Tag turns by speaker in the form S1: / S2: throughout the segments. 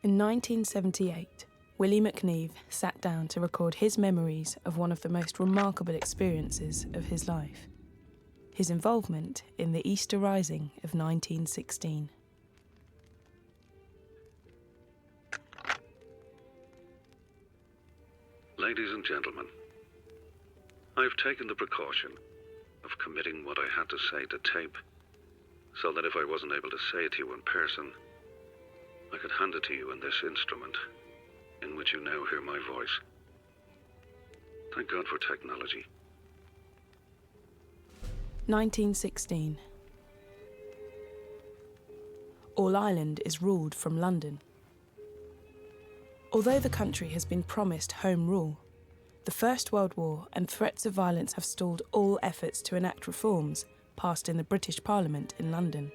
S1: In 1978, Willie McNeve sat down to record his memories of one of the most remarkable experiences of his life, his involvement in the Easter Rising of 1916.
S2: Ladies and gentlemen, I've taken the precaution of committing what I had to say to tape, so that if I wasn't able to say it to you in person, I could hand it to you in this instrument, in which you now hear my voice. Thank God for technology.
S1: 1916. All Ireland is ruled from London. Although the country has been promised home rule, the First World War and threats of violence have stalled all efforts to enact reforms passed in the British Parliament in London.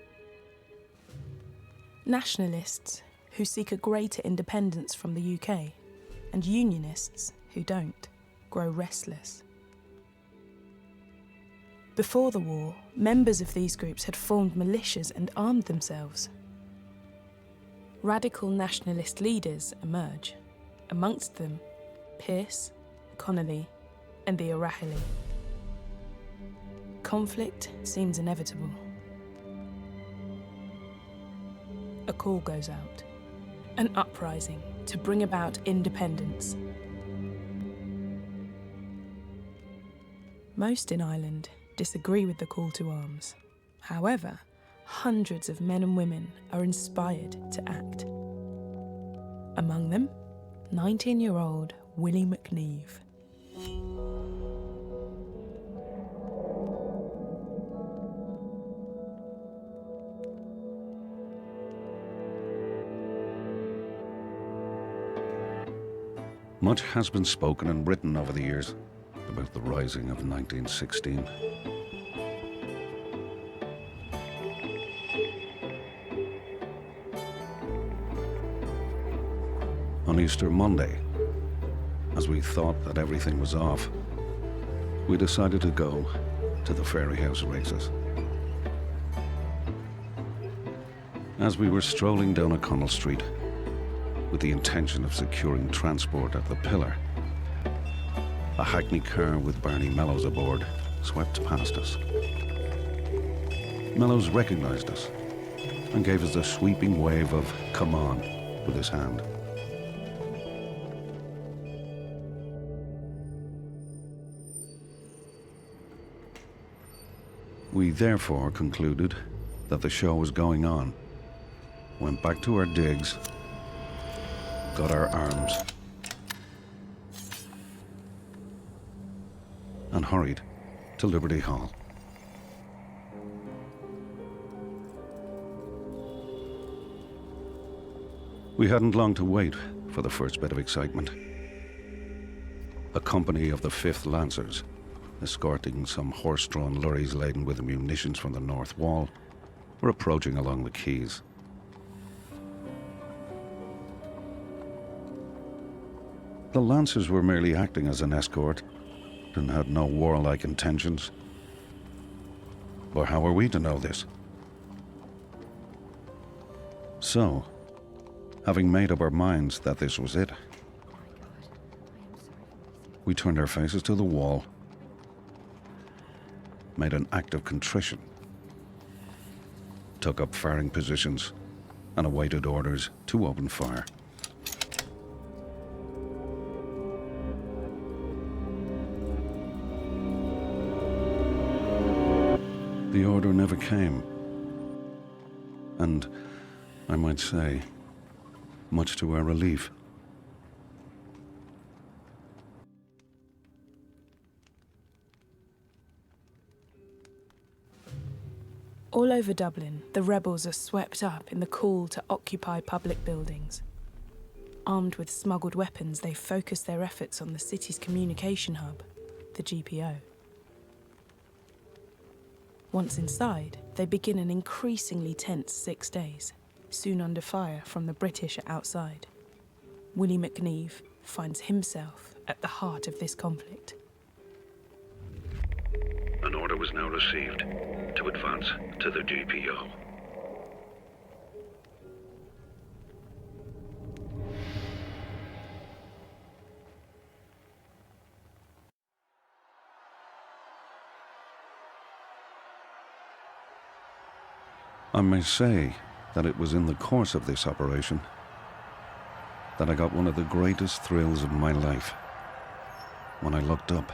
S1: Nationalists who seek a greater independence from the UK, and Unionists who don't, grow restless. Before the war, members of these groups had formed militias and armed themselves. Radical nationalist leaders emerge, amongst them Pearse, Connolly, and the O'Rahilly. Conflict seems inevitable. A call goes out, an uprising to bring about independence. Most in Ireland disagree with the call to arms. However, hundreds of men and women are inspired to act. Among them, 19-year-old Willie McNeve.
S2: Much has been spoken and written over the years about the rising of 1916. On Easter Monday, as we thought that everything was off, we decided to go to the Fairyhouse races. As we were strolling down O'Connell Street with the intention of securing transport at the Pillar, a hackney car with Barney Mellows aboard swept past us. Mellows recognized us and gave us a sweeping wave of "come on" with his hand. We therefore concluded that the show was going on, went back to our digs, got our arms, and hurried to Liberty Hall. We hadn't long to wait for the first bit of excitement. A company of the 5th Lancers, escorting some horse-drawn lorries laden with munitions from the North Wall, were approaching along the quays. The Lancers were merely acting as an escort and had no warlike intentions. But how were we to know this? So, having made up our minds that this was it, we turned our faces to the wall, made an act of contrition, took up firing positions, and awaited orders to open fire. The order never came, and I might say, much to our relief.
S1: All over Dublin, the rebels are swept up in the call to occupy public buildings. Armed with smuggled weapons, they focus their efforts on the city's communication hub, the GPO. Once inside, they begin an increasingly tense 6 days, soon under fire from the British outside. Willie McNeve finds himself at the heart of this conflict.
S2: An order was now received to advance to the GPO. I may say that it was in the course of this operation that I got one of the greatest thrills of my life. When I looked up,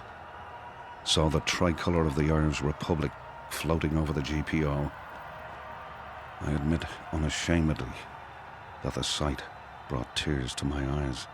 S2: saw the tricolour of the Irish Republic floating over the GPO, I admit unashamedly that the sight brought tears to my eyes.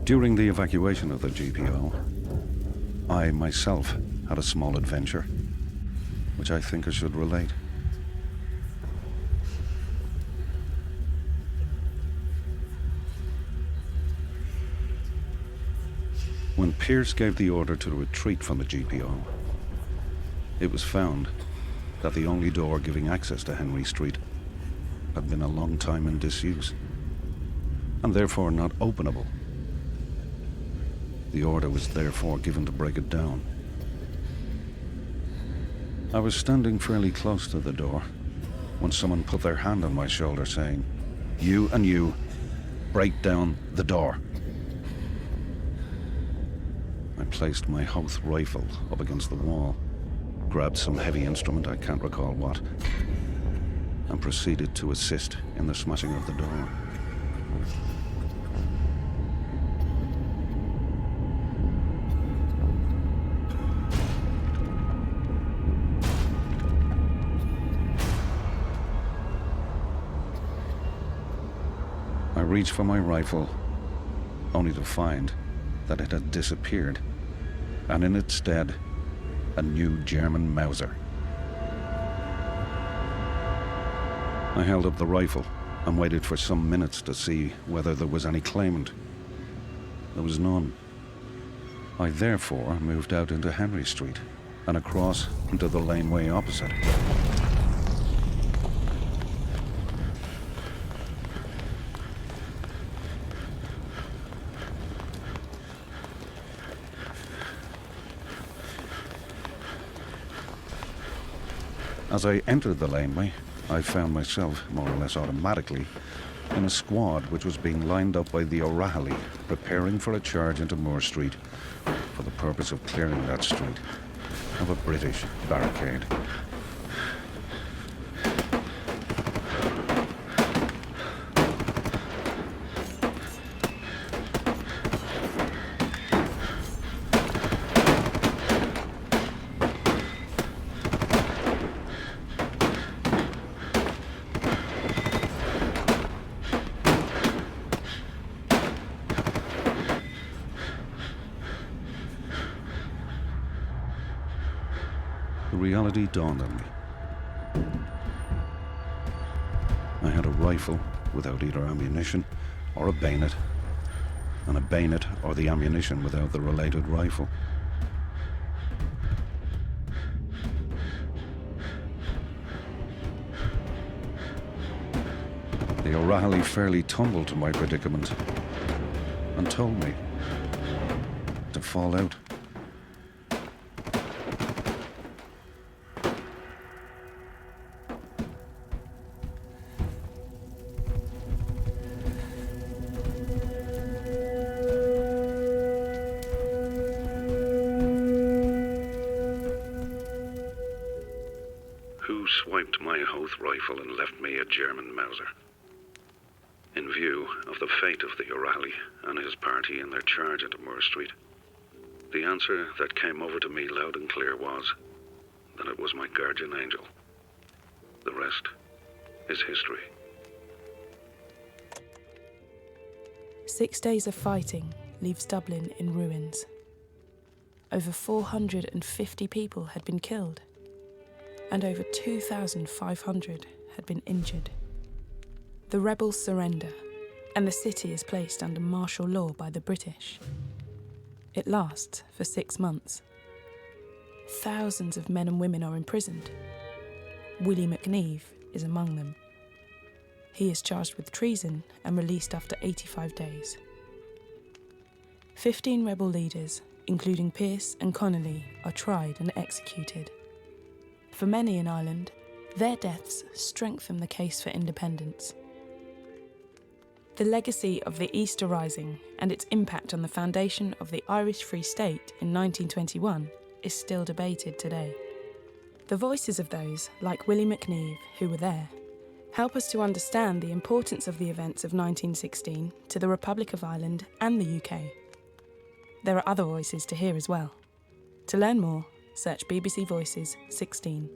S2: During the evacuation of the GPO, I myself had a small adventure, which I think I should relate. When Pierce gave the order to retreat from the GPO, it was found that the only door giving access to Henry Street had been a long time in disuse, and therefore not openable. The order was therefore given to break it down. I was standing fairly close to the door when someone put their hand on my shoulder saying, "You and you, break down the door." I placed my Hoth rifle up against the wall, grabbed some heavy instrument, I can't recall what, and proceeded to assist in the smashing of the door. I reached for my rifle, only to find that it had disappeared, and in its stead, a new German Mauser. I held up the rifle and waited for some minutes to see whether there was any claimant. There was none. I therefore moved out into Henry Street and across into the laneway opposite. As I entered the laneway, I found myself, more or less automatically, in a squad which was being lined up by the O'Rahilly, preparing for a charge into Moore Street for the purpose of clearing that street of a British barricade. The reality dawned on me. I had a rifle without either ammunition or a bayonet, and a bayonet or the ammunition without the related rifle. The O'Rahilly fairly tumbled to my predicament and told me to fall out. my Hoth rifle and left me a German Mauser. In view of the fate of the O'Reilly and his party in their charge into Moore Street, the answer that came over to me loud and clear was that it was my guardian angel. The rest is history.
S1: 6 days of fighting leaves Dublin in ruins. Over 450 people had been killed, and over 2,500 had been injured. The rebels surrender, and the city is placed under martial law by the British. It lasts for 6 months. Thousands of men and women are imprisoned. Willie McNeve is among them. He is charged with treason and released after 85 days. 15 rebel leaders, including Pearse and Connolly, are tried and executed. For many in Ireland, their deaths strengthen the case for independence. The legacy of the Easter Rising and its impact on the foundation of the Irish Free State in 1921 is still debated today. The voices of those, like Willie McNeve, who were there, help us to understand the importance of the events of 1916 to the Republic of Ireland and the UK. There are other voices to hear as well. To learn more, search BBC Voices 16.